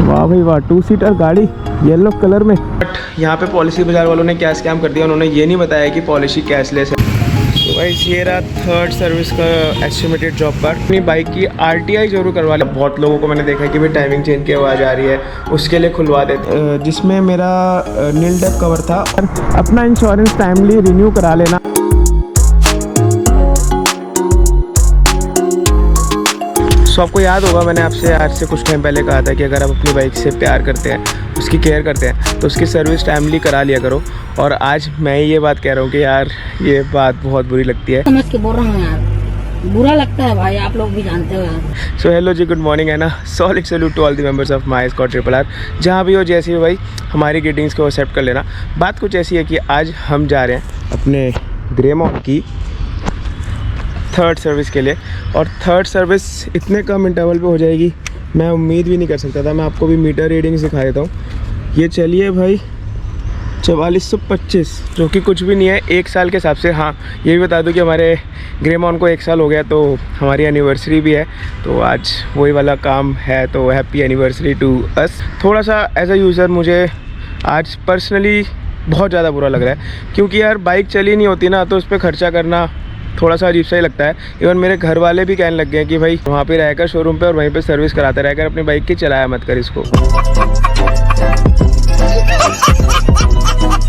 वाह भाई वाह, 2 सीटर गाड़ी येलो कलर में। बट यहाँ पे पॉलिसी बाजार वालों ने क्या स्कैम कर दिया, उन्होंने ये नहीं बताया कि पॉलिसी कैशलेस है। तो भाई ये रहा थर्ड सर्विस का एस्टिमेटेड जॉब पर। अपनी बाइक की RTI जरूर करवा ले। बहुत लोगों को मैंने देखा है कि भाई टाइमिंग चेंज की आवाज़ आ रही है, उसके लिए खुलवा देते, जिसमें मेरा नील डेप कवर था। अपना इंश्योरेंस टाइमली रिन्यू करा लेना। सो आपको याद होगा मैंने आपसे आज से कुछ टाइम पहले कहा था कि अगर आप अपनी बाइक से प्यार करते हैं, उसकी केयर करते हैं, तो उसकी सर्विस टाइमली करा लिया करो। और आज मैं ये बात कह रहा हूँ कि यार ये बात बहुत बुरी लगती है। समझ के बोल रहा हूँ यार, बुरा लगता है भाई, आप लोग भी जानते हो यार। सो हेलो जी, गुड मॉर्निंग है ना। Solid salute to all the members of my squad RRR। जहाँ भी हो जैसे भी भाई, हमारी ग्रीटिंग्स को एक्सेप्ट कर लेना। बात कुछ ऐसी है कि आज हम जा रहे हैं अपने ग्रेमॉन की थर्ड सर्विस के लिए। और थर्ड सर्विस इतने कम इंटरवल पे हो जाएगी, मैं उम्मीद भी नहीं कर सकता था। मैं आपको भी मीटर रीडिंग सिखा देता हूँ। ये चलिए भाई 4425, जो कि कुछ भी नहीं है 1 साल के हिसाब से। हाँ, ये भी बता दूँ कि हमारे ग्रेमॉन को 1 साल हो गया, तो हमारी एनिवर्सरी भी है, तो आज वही वाला काम है। तो हैप्पी एनिवर्सरी टू अस। थोड़ा सा एज अ यूज़र मुझे आज पर्सनली बहुत ज़्यादा बुरा लग रहा है, क्योंकि यार बाइक चली नहीं होती ना, तो उस पर खर्चा करना थोड़ा सा अजीब सा ही लगता है। इवन मेरे घर वाले भी कहने लग गए हैं कि भाई वहाँ पे रहकर शोरूम पे और वहीं पे सर्विस कराते रहकर अपनी बाइक की चलाया मत कर इसको,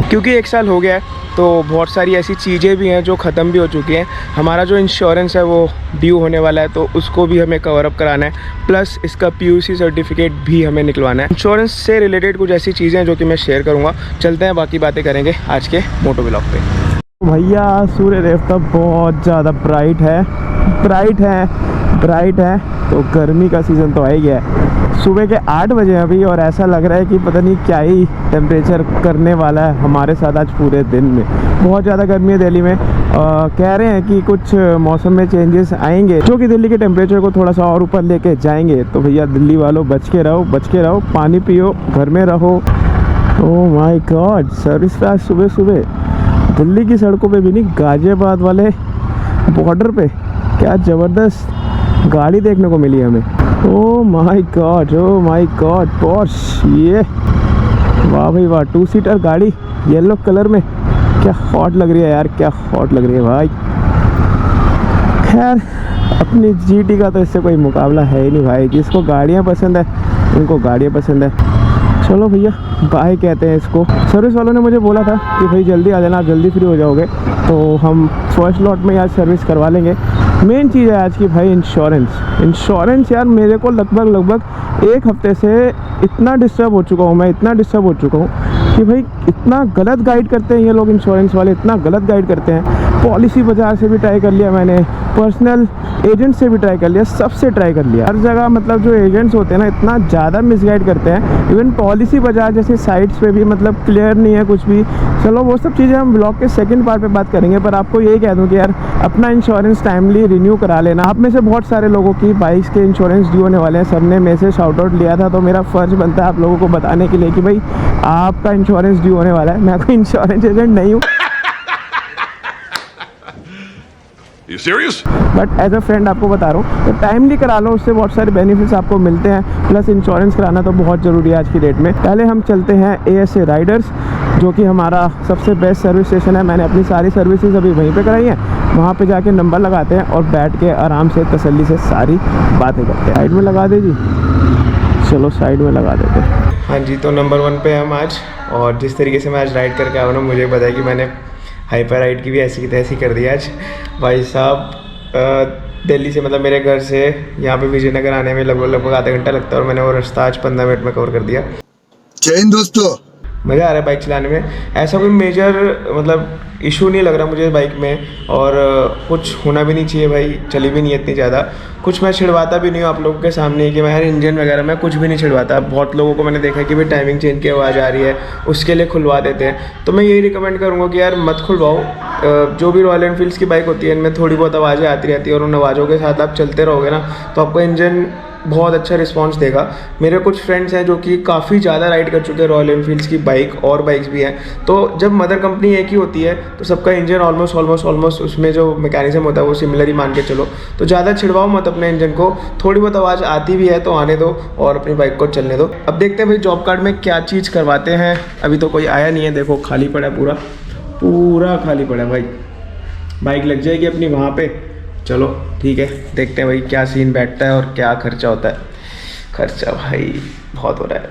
क्योंकि 1 साल हो गया है। तो बहुत सारी ऐसी चीज़ें भी हैं जो ख़त्म भी हो चुकी हैं। हमारा जो इंश्योरेंस है वो ड्यू होने वाला है, तो उसको भी हमें कवर अप कराना है। प्लस इसका PUC सर्टिफिकेट भी हमें निकलवाना है। इंश्योरेंस से रिलेटेड कुछ ऐसी चीज़ें हैं जो कि मैं शेयर करूँगा। चलते हैं, बाकी बातें करेंगे आज के मोटो व्लॉग पे। भैया सूर्य देवता बहुत ज़्यादा ब्राइट है, तो गर्मी का सीज़न तो आ ही गया है। सुबह के 8 बजे अभी, और ऐसा लग रहा है कि पता नहीं क्या ही टेम्परेचर करने वाला है हमारे साथ आज पूरे दिन में। बहुत ज़्यादा गर्मी है दिल्ली में। कह रहे हैं कि कुछ मौसम में चेंजेस आएंगे जो कि दिल्ली के टेम्परेचर को थोड़ा सा और ऊपर लेके जाएंगे। तो भैया दिल्ली वालों बच के रहो, पानी पियो, घर में रहो। ओह माय गॉड, सर्विस पे आज सुबह दिल्ली की सड़कों पे भी नहीं, गाजियाबाद वाले बॉर्डर पे क्या ज़बरदस्त गाड़ी देखने को मिली हमें। ओह माय गॉड पॉर्श, ये वाह भाई वाह, 2 सीटर गाड़ी येलो कलर में, क्या हॉट लग रही है यार, क्या हॉट लग रही है भाई। खैर अपनी GT का तो इससे कोई मुकाबला है ही नहीं भाई। जिसको गाड़ियाँ पसंद है उनको गाड़ियाँ पसंद है। चलो भैया बाय कहते हैं इसको। सर्विस वालों ने मुझे बोला था कि भाई जल्दी आ जाना, आप जल्दी फ्री हो जाओगे, तो हम फर्स्ट लॉट में आज सर्विस करवा लेंगे। मेन चीज़ है आज की भाई इंश्योरेंस यार, मेरे को लगभग 1 हफ्ते से इतना डिस्टर्ब हो चुका हूँ कि भाई इतना गलत गाइड करते हैं ये लोग, इंश्योरेंस वाले इतना गलत गाइड करते हैं। पॉलिसी बाजार से भी ट्राई कर लिया मैंने, पर्सनल एजेंट से भी ट्राई कर लिया, सबसे ट्राई कर लिया। हर जगह मतलब जो एजेंट्स होते हैं ना, इतना ज़्यादा मिसगाइड करते हैं। इवन पॉलिसी बाजार जैसे साइट्स पे भी मतलब क्लियर नहीं है कुछ भी। चलो वो सब चीज़ें हम ब्लॉग के सेकंड पार्ट पे बात करेंगे, पर आपको यही कह दूँ कि यार अपना इंश्योरेंस टाइमली रिन्यू करा लेना। आप में से बहुत सारे लोगों की बाइक्स के इंश्योरेंस ड्यू होने वाले हैं, सबने मेरे से शाउट आउट लिया था, तो मेरा फ़र्ज़ बनता है आप लोगों को बताने के लिए कि भाई आपका इंश्योरेंस ड्यू होने वाला है। मैं कोई इंश्योरेंस एजेंट नहीं हूँ, You serious? But as a friend आपको बता रहा हूँ, तो टाइमली करा लो, उससे बहुत सारे बेनिफिट्स आपको मिलते हैं। प्लस इंश्योरेंस कराना तो बहुत ज़रूरी है आज की डेट में। पहले हम चलते हैं ASA राइडर्स, जो कि हमारा सबसे बेस्ट सर्विस स्टेशन है। मैंने अपनी सारी सर्विसेज अभी वहीं पे कराई हैं। वहाँ पे जाके नंबर लगाते हैं और बैठ के आराम से तसल्ली से सारी बातें करते हैं। साइड में लगा दे जी, चलो साइड में लगा देते हैं। हाँ जी, तो नंबर 1 पे हम आज, और जिस तरीके से मैं आज राइड करके आया हूँ, मुझे पता है कि मैंने हाइपर राइड की भी ऐसी की तैसी कर दी आज। भाई साहब दिल्ली से मतलब मेरे घर से यहाँ पे विजयनगर आने में लगभग आधा घंटा लगता है, और मैंने वो रास्ता आज 15 मिनट में कवर कर दिया। जय हिंद दोस्तों। मज़ा आ रहा है बाइक चलाने में। ऐसा कोई मेजर मतलब इशू नहीं लग रहा मुझे बाइक में, और कुछ होना भी नहीं चाहिए भाई, चली भी नहीं है इतनी ज़्यादा। कुछ मैं छिड़वाता भी नहीं हूँ आप लोगों के सामने कि मैं हर इंजन वगैरह में कुछ भी नहीं छिड़वाता। बहुत लोगों को मैंने देखा है कि भाई टाइमिंग चेंज की आवाज़ आ रही है, उसके लिए खुलवा देते हैं। तो मैं यही रिकमेंड करूँगा कि यार मत खुलवाओ। जो भी रॉयल एनफील्ड्स की बाइक होती है इनमें थोड़ी बहुत आवाज़ें आती रहती है, और उन आवाज़ों के साथ आप चलते रहोगे ना, तो आपका इंजन बहुत अच्छा रिस्पांस देगा। मेरे कुछ फ्रेंड्स हैं जो कि काफ़ी ज़्यादा राइड कर चुके हैं रॉयल एनफील्ड्स की बाइक, और बाइक्स भी हैं। तो जब मदर कंपनी एक ही होती है तो सबका इंजन ऑलमोस्ट उसमें जो मैकेनिज्म होता है वो सिमिलर ही मान के चलो। तो ज़्यादा छिड़वाओ मत अपने इंजन को, थोड़ी बहुत आवाज़ आती भी है तो आने दो और अपनी बाइक को चलने दो। अब देखते हैं भाई जॉब कार्ड में क्या चीज़ करवाते हैं। अभी तो कोई आया नहीं है, देखो खाली पड़ा है, पूरा खाली पड़ा है भाई। बाइक लग जाएगी अपनी वहाँ पे। चलो ठीक है, देखते हैं भाई क्या सीन बैठता है और क्या खर्चा होता है। खर्चा भाई बहुत हो रहा है।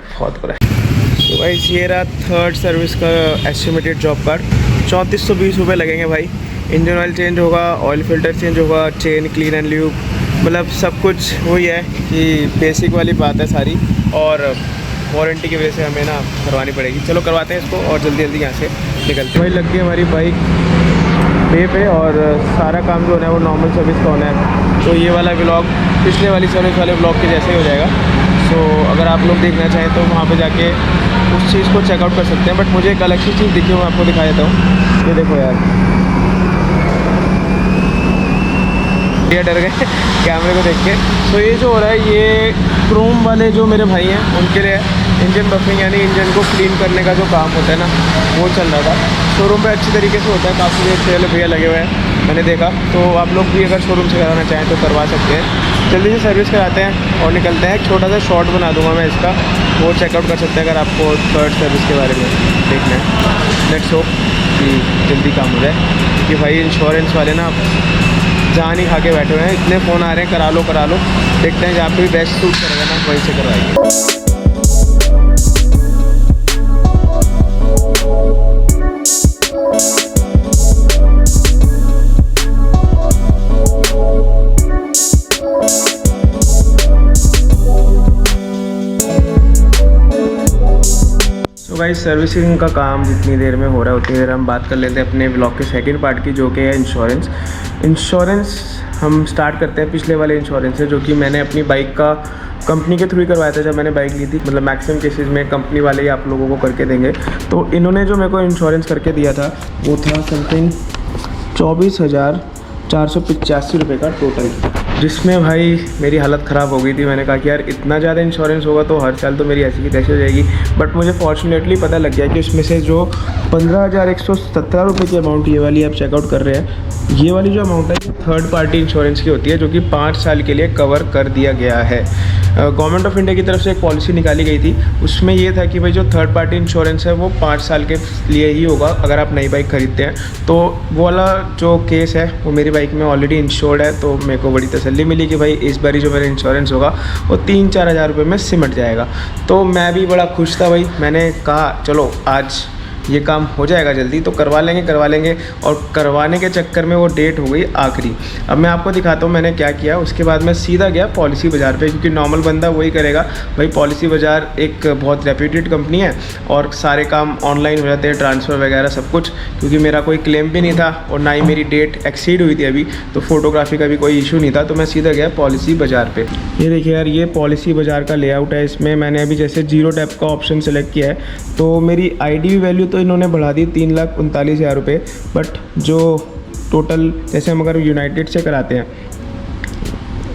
तो भाई ये रहा थर्ड सर्विस का एस्टिमेटेड जॉब कार्ड। 3420 रुपये लगेंगे भाई। इंजन ऑयल चेंज होगा, ऑयल फिल्टर चेंज होगा, चेन क्लीन एंड ल्यूब, मतलब सब कुछ वही है कि बेसिक वाली बात है सारी, और वारंटी की वजह से हमें ना करवानी पड़ेगी। चलो करवाते हैं इसको और जल्दी यहाँ से निकलते हैं। भाई लग गई हमारी बाइक पे और सारा काम जो होना है वो नॉर्मल सर्विस का होना है। तो ये वाला व्लॉग पिछले वाली सर्विस वाले व्लॉग के जैसे ही हो जाएगा। सो अगर आप लोग देखना चाहें तो वहाँ पे जाके उस चीज़ को चेकआउट कर सकते हैं। बट मुझे एक अलग सी चीज़ दिखी, मैं आपको दिखा देता हूँ। ये देखो यार, ये डर गए कैमरे को देख के। सो ये जो हो रहा है ये क्रोम वाले जो मेरे भाई हैं उनके लिए इंजन बफिंग, यानी इंजन को क्लीन करने का जो काम होता है ना, वो चल रहा था। शोरूम पे अच्छी तरीके से होता है, काफ़ी देर से भैया लगे हुए हैं मैंने देखा। तो आप लोग भी अगर शोरूम से कराना चाहें तो करवा सकते हैं। जल्दी से सर्विस कराते हैं और निकलते हैं। एक छोटा सा शॉर्ट बना दूंगा मैं इसका, वो चेकआउट कर सकते हैं अगर आपको थर्ड सर्विस के बारे में देखना है। लेट्स होप कि जल्दी काम हो जाए, कि भाई इंश्योरेंस वाले ना जान ही खा के बैठे हुए हैं। इतने फ़ोन आ रहे हैं करा लो। देखते हैं जहाँ पे भी बेस्ट सूट करेगा ना वहीं से करवाएंगे। तो भाई सर्विसिंग का काम जितनी देर में हो रहा है उतनी देर हम बात कर लेते हैं अपने ब्लॉग के सेकंड पार्ट की, जो कि है इंश्योरेंस। हम स्टार्ट करते हैं पिछले वाले इंश्योरेंस से, जो कि मैंने अपनी बाइक का कंपनी के थ्रू ही करवाया था जब मैंने बाइक ली थी। मतलब मैक्सिमम केसेस में कंपनी वाले ही आप लोगों को करके देंगे। तो इन्होंने जो मेरे को इंश्योरेंस करके दिया था वो था समथिंग 24,485 रुपये का टोटल, जिसमें भाई मेरी हालत ख़राब हो गई थी। मैंने कहा कि यार इतना ज़्यादा इंश्योरेंस होगा तो हर साल तो मेरी ऐसी की तैसी हो जाएगी। बट मुझे फॉर्चुनेटली पता लग गया कि उसमें से जो 15,117 रुपये की अमाउंट ये वाली आप चेकआउट कर रहे हैं, ये वाली जो अमाउंट है थर्ड पार्टी इंश्योरेंस की होती है, जो कि 5 साल के लिए कवर कर दिया गया है। गवर्नमेंट ऑफ इंडिया की तरफ से एक पॉलिसी निकाली गई थी, उसमें ये था कि भाई जो थर्ड पार्टी इंश्योरेंस है वो 5 साल के लिए ही होगा अगर आप नई बाइक खरीदते हैं। तो वो वाला जो केस है वो मेरी बाइक में ऑलरेडी इंश्योर्ड है। तो मेरे को बड़ी तसल्ली मिली कि भाई इस बारी जो मेरा इंश्योरेंस होगा वो 3-4 हज़ार रुपये में सिमट जाएगा। तो मैं भी बड़ा खुश था भाई। मैंने कहा चलो आज ये काम हो जाएगा जल्दी, तो करवा लेंगे। और करवाने के चक्कर में वो डेट हो गई आखिरी। अब मैं आपको दिखाता हूँ मैंने क्या किया। उसके बाद मैं सीधा गया पॉलिसी बाज़ार पे, क्योंकि नॉर्मल बंदा वही करेगा भाई। पॉलिसी बाज़ार एक बहुत रेप्यूटेड कंपनी है और सारे काम ऑनलाइन हो जाते हैं, ट्रांसफ़र वगैरह सब कुछ। क्योंकि मेरा कोई क्लेम भी नहीं था और ना ही मेरी डेट एक्सीड हुई थी अभी, तो फोटोग्राफी का भी कोई इशू नहीं था। तो मैं सीधा गया पॉलिसी बाज़ार पर। ये देखिए यार, ये पॉलिसी बाज़ार का लेआउट है। इसमें मैंने अभी जैसे 0 टैप का ऑप्शन सेलेक्ट किया है, तो मेरी ID वैल्यू तो इन्होंने बढ़ा दी 3,39,000 रुपये। बट जो टोटल जैसे हम अगर यूनाइटेड से कराते हैं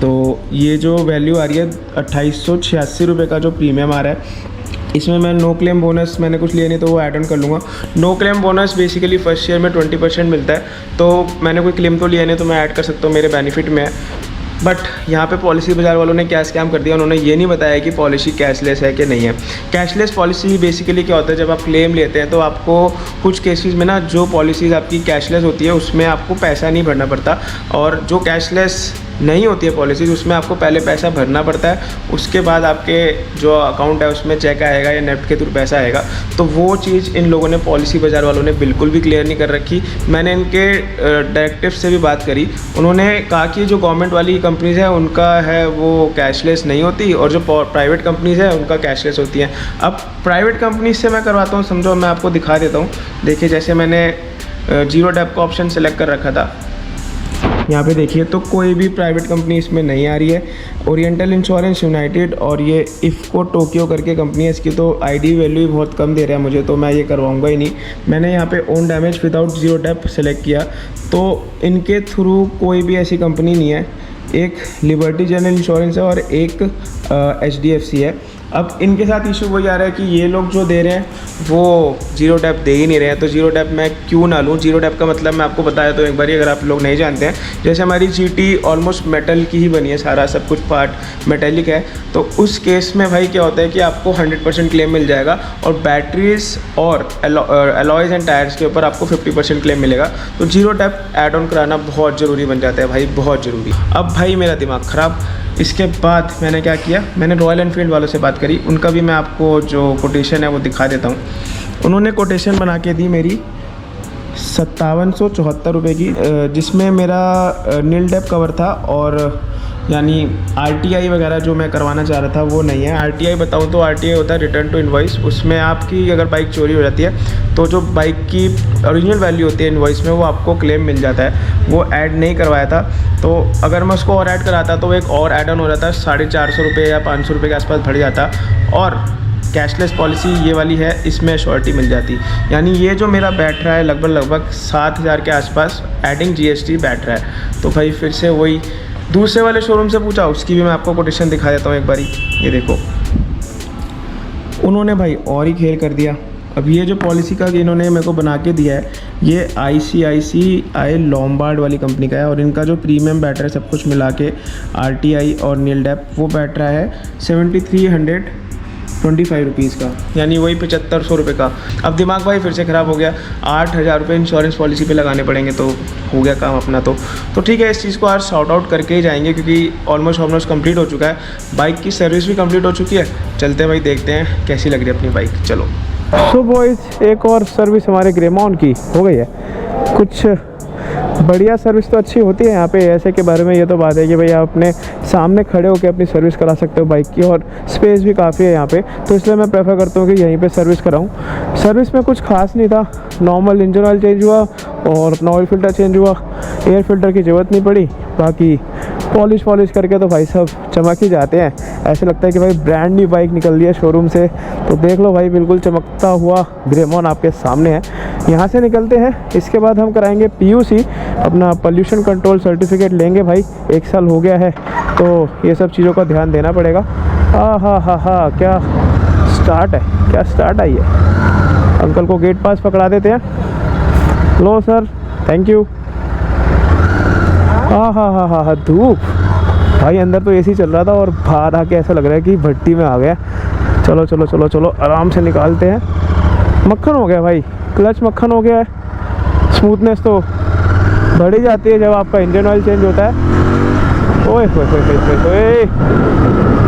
तो ये जो वैल्यू आ रही है 2886 रुपये का जो प्रीमियम आ रहा है। इसमें मैं नो क्लेम बोनस मैंने कुछ लिया नहीं तो वो ऐड ऑन कर लूँगा। No claim bonus basically first year में 20% मिलता है, तो मैंने कोई क्लेम तो लिया नहीं तो मैं ऐड कर सकता हूँ, मेरे बेनिफिट में है। बट यहाँ पे पॉलिसी बाज़ार वालों ने क्या स्कैम कर दिया, उन्होंने ये नहीं बताया कि पॉलिसी कैशलेस है कि नहीं है। कैशलेस पॉलिसी बेसिकली क्या होता है, जब आप क्लेम लेते हैं तो आपको कुछ केसेस में ना जो पॉलिसीज़ आपकी कैशलेस होती है उसमें आपको पैसा नहीं भरना पड़ता, और जो कैशलेस नहीं होती है पॉलिसीज़ उसमें आपको पहले पैसा भरना पड़ता है। उसके बाद आपके जो अकाउंट है उसमें चेक आएगा या नेफ्ट के थ्रू पैसा आएगा। तो वो चीज़ इन लोगों ने पॉलिसी बाज़ार वालों ने बिल्कुल भी क्लियर नहीं कर रखी। मैंने इनके डायरेक्टिव से भी बात करी, उन्होंने कहा कि जो गवर्नमेंट वाली कंपनीज़ है उनका है वो कैशलेस नहीं होती, और जो प्राइवेट कंपनीज़ है उनका कैशलेस होती हैं। अब प्राइवेट कंपनीज से मैं करवाता हूँ, समझो मैं आपको दिखा देता हूँ। देखिए जैसे मैंने 0 टैप का ऑप्शन सेलेक्ट कर रखा था, यहाँ पे देखिए तो कोई भी प्राइवेट कंपनी इसमें नहीं आ रही है। ओरिएंटल इंश्योरेंस, यूनाइटेड और ये इफ़को टोक्यो करके कंपनी है, इसकी तो ID वैल्यू ही बहुत कम दे रहा है मुझे, तो मैं ये करवाऊंगा ही नहीं। मैंने यहाँ पे own damage without 0 tap select किया, तो इनके थ्रू कोई भी ऐसी कंपनी नहीं है एक लिबर्टी जनरल इंश्योरेंस है और एक HDFC है। अब इनके साथ इशू वही आ रहा है कि ये लोग जो दे रहे हैं वो जीरो डेप दे ही नहीं रहे हैं। तो जीरो डेप मैं क्यों ना लूँ? जीरो डेप का मतलब मैं आपको बताया तो एक बार, अगर आप लोग नहीं जानते हैं, जैसे हमारी GT ऑलमोस्ट मेटल की ही बनी है, सारा सब कुछ पार्ट मेटेलिक है। तो उस केस में भाई क्या होता है कि आपको 100% क्लेम मिल जाएगा और बैटरीज और अलॉयज़ एंड टायर्स के ऊपर आपको 50% क्लेम मिलेगा। तो जीरो डेप ऐड ऑन कराना बहुत ज़रूरी बन जाता है भाई, बहुत ज़रूरी। अब भाई मेरा दिमाग ख़राब। इसके बाद मैंने क्या किया, मैंने रॉयल एनफील्ड वालों से बात करी। उनका भी मैं आपको जो कोटेशन है वो दिखा देता हूँ। उन्होंने कोटेशन बना के दी मेरी 5774 रुपये की, जिसमें मेरा नील डेप कवर था और यानी RTI वगैरह जो मैं करवाना चाह रहा था वो नहीं है। RTI बताऊँ तो RTI होता है रिटर्न टू इनवॉइस। उसमें आपकी अगर बाइक चोरी हो जाती है तो जो बाइक की ओरिजिनल वैल्यू होती है इनवॉइस में वो आपको क्लेम मिल जाता है। वो ऐड नहीं करवाया था, तो अगर मैं उसको और ऐड कराता तो एक और ऐड ऑन हो जाता, 450 रुपये या 500 रुपये के आसपास बढ़ जाता। और कैशलेस पॉलिसी ये वाली है, इसमें श्योरिटी मिल जाती। यानी ये जो मेरा बैठ रहा है लगभग 7000 के आसपास एडिंग GST बैठ रहा है। तो भाई फिर से वही दूसरे वाले शोरूम से पूछा, उसकी भी मैं आपको कोटेशन दिखा देता हूँ एक बारी। ये देखो, उन्होंने भाई और ही खेल कर दिया। अब ये जो पॉलिसी का इन्होंने मेरे को बना के दिया है, ये ICICI लॉम्बार्ड वाली कंपनी का है और इनका जो प्रीमियम बैटरी है सब कुछ मिला के RTI और नील डेप वो बैठ रहा है 7325 रुपीज़ का, यानी वही 7500 रुपये का। अब दिमाग भाई फिर से ख़राब हो गया। 8000 रुपये इंश्योरेंस पॉलिसी पे लगाने पड़ेंगे, तो हो गया काम अपना। तो ठीक है, इस चीज़ को आज सॉर्ट आउट करके ही जाएंगे क्योंकि ऑलमोस्ट कंप्लीट हो चुका है। बाइक की सर्विस भी कंप्लीट हो चुकी है। चलते हैं भाई, देखते हैं कैसी लग रही है अपनी बाइक। चलो। सो बॉयज़, एक और सर्विस हमारे ग्रेमॉन की हो गई है। कुछ बढ़िया सर्विस तो अच्छी होती है यहाँ पे। ऐसे के बारे में ये तो बात है कि भाई आप अपने सामने खड़े होकर अपनी सर्विस करा सकते हो बाइक की, और स्पेस भी काफ़ी है यहाँ पे। तो इसलिए मैं प्रेफर करता हूँ कि यहीं पे सर्विस कराऊँ। सर्विस में कुछ खास नहीं था, नॉर्मल इंजन ऑयल चेंज हुआ और अपना ऑयल फिल्टर चेंज हुआ। एयर फिल्टर की ज़रूरत नहीं पड़ी। बाकी पॉलिश करके तो भाई सब चमक ही जाते हैं। ऐसे लगता है कि भाई ब्रांड न्यू बाइक निकल रही है शोरूम से। तो देख लो भाई, बिल्कुल चमकता हुआ ग्रेमॉन आपके सामने है। यहाँ से निकलते हैं, इसके बाद हम कराएंगे PUC, अपना पोल्यूशन कंट्रोल सर्टिफिकेट लेंगे भाई। 1 साल हो गया है, तो ये सब चीज़ों का ध्यान देना पड़ेगा। हा, क्या स्टार्ट है, क्या स्टार्ट आई है। अंकल को गेट पास पकड़ा देते हैं। लो सर, थैंक यू। हा, धूप भाई, अंदर तो AC चल रहा था और बाहर आके ऐसा लग रहा है कि भट्टी में आ गया। चलो आराम से निकालते हैं। मक्खन हो गया भाई, क्लच मक्खन हो गया है। स्मूथनेस तो बढ़ ही जाती है जब आपका इंजन ऑयल चेंज होता है। ओए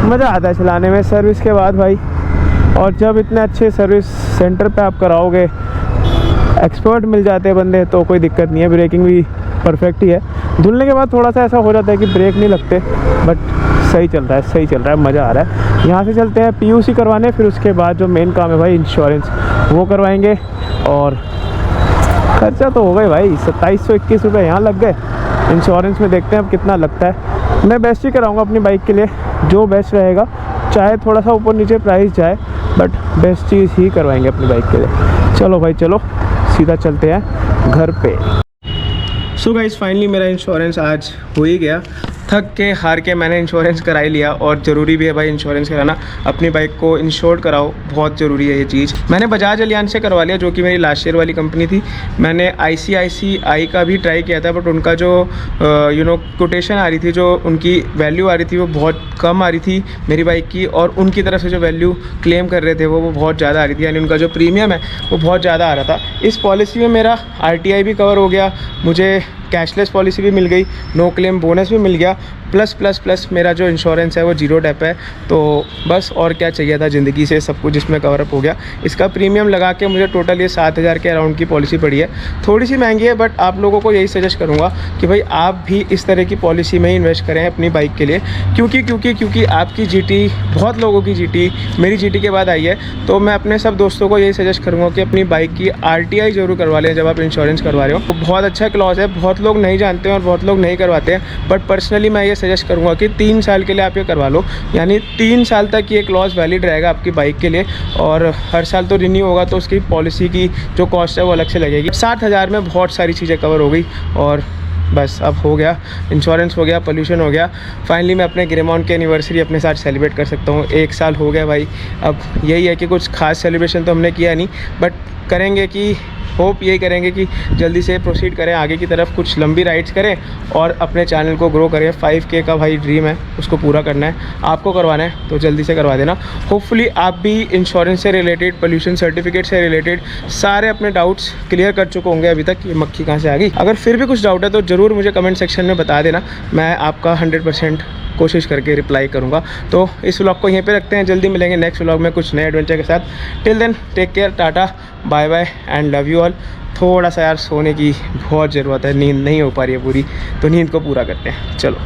मज़ा आता है चलाने में सर्विस के बाद भाई। और जब इतने अच्छे सर्विस सेंटर पे आप कराओगे, एक्सपर्ट मिल जाते हैं बंदे, तो कोई दिक्कत नहीं है। ब्रेकिंग भी परफेक्ट ही है। धुलने के बाद थोड़ा सा ऐसा हो जाता है कि ब्रेक नहीं लगते, बट सही चल रहा है, मज़ा आ रहा है। यहाँ से चलते हैं PUC करवाने, फिर उसके बाद जो मेन काम है भाई इंश्योरेंस, वो करवाएंगे। और खर्चा तो हो गए भाई, 2721 रुपये यहाँ लग गए। इंश्योरेंस में देखते हैं अब कितना लगता है। मैं बेस्ट ही कराऊँगा अपनी बाइक के लिए, जो बेस्ट रहेगा। चाहे थोड़ा सा ऊपर नीचे प्राइस जाए, बट बेस्ट चीज़ ही करवाएंगे अपनी बाइक के लिए। चलो भाई, चलो सीधा चलते हैं घर पे। सो गाइस, फाइनली मेरा इंश्योरेंस आज हो ही गया। थक के हार के मैंने इंश्योरेंस करा ही लिया, और ज़रूरी भी है भाई इंश्योरेंस कराना। अपनी बाइक को इंश्योर कराओ, बहुत ज़रूरी है ये चीज़। मैंने बजाज एलियांस से करवा लिया, जो कि मेरी लास्ट ईयर वाली कंपनी थी। मैंने ICICI का भी ट्राई किया था, बट उनका जो कोटेशन आ रही थी, जो उनकी वैल्यू आ रही थी, वो बहुत कम आ रही थी मेरी बाइक की, और उनकी तरफ से जो वैल्यू क्लेम कर रहे थे वो बहुत ज़्यादा आ रही थी। यानी उनका जो प्रीमियम है वो बहुत ज़्यादा आ रहा था। इस पॉलिसी में मेरा RTI भी कवर हो गया, मुझे कैशलेस पॉलिसी भी मिल गई, नो क्लेम बोनस भी मिल गया, प्लस मेरा जो इंश्योरेंस है वो जीरो डेप है। तो बस और क्या चाहिए था ज़िंदगी से, सब कुछ इसमें कवरअप हो गया। इसका प्रीमियम लगा के मुझे टोटल ये 7000 के अराउंड की पॉलिसी पड़ी है। थोड़ी सी महंगी है, बट आप लोगों को यही सजेस्ट करूँगा कि भाई आप भी इस तरह की पॉलिसी में ही इन्वेस्ट करें अपनी बाइक के लिए, क्योंकि आपकी GT, बहुत लोगों की GT मेरी GT के बाद आई है। तो मैं अपने सब दोस्तों को यही सजेस्ट करूँगा कि अपनी बाइक की RTI ज़रूर करवा लें जब आप इंश्योरेंस करवा रहे हो। तो बहुत अच्छा क्लॉज है, बहुत लोग नहीं जानते हैं और बहुत लोग नहीं करवाते हैं, बट पर्सनली मैं ये सजेस्ट करूँगा कि 3 साल के लिए आप ये करवा लो। यानी 3 साल तक ये क्लॉज वैलिड रहेगा आपकी बाइक के लिए, और हर साल तो रिन्यू होगा, तो उसकी पॉलिसी की जो कॉस्ट है वो अलग से लगेगी। 7000 में बहुत सारी चीज़ें कवर हो गई, और बस अब हो गया, इंश्योरेंस हो गया, पोल्यूशन हो गया। फाइनली मैं अपने ग्रेमॉन्ट की एनिवर्सरी अपने साथ सेलिब्रेट कर सकता हूँ। 1 साल हो गया भाई। अब यही है कि कुछ खास सेलिब्रेशन तो हमने किया नहीं, बट करेंगे कि होप यही करेंगे कि जल्दी से प्रोसीड करें आगे की तरफ, कुछ लंबी राइड्स करें और अपने चैनल को ग्रो करें। 5K का भाई ड्रीम है, उसको पूरा करना है। आपको करवाना है तो जल्दी से करवा देना। होपफुली आप भी इंश्योरेंस से रिलेटेड, पोल्यूशन सर्टिफिकेट से रिलेटेड सारे अपने डाउट्स क्लियर कर चुके होंगे अभी तक। ये मक्खी कहाँ से आ गई। अगर फिर भी कुछ डाउट है तो ज़रूर मुझे कमेंट सेक्शन में बता देना, मैं आपका 100% कोशिश करके रिप्लाई करूँगा। तो इस व्लॉग को यहीं पे रखते हैं, जल्दी मिलेंगे नेक्स्ट व्लॉग में कुछ नए एडवेंचर के साथ। Till then take care, tata bye bye and love you all. थोड़ा सा यार सोने की बहुत ज़रूरत है, नींद नहीं हो पा रही है पूरी, तो नींद को पूरा करते हैं। चलो।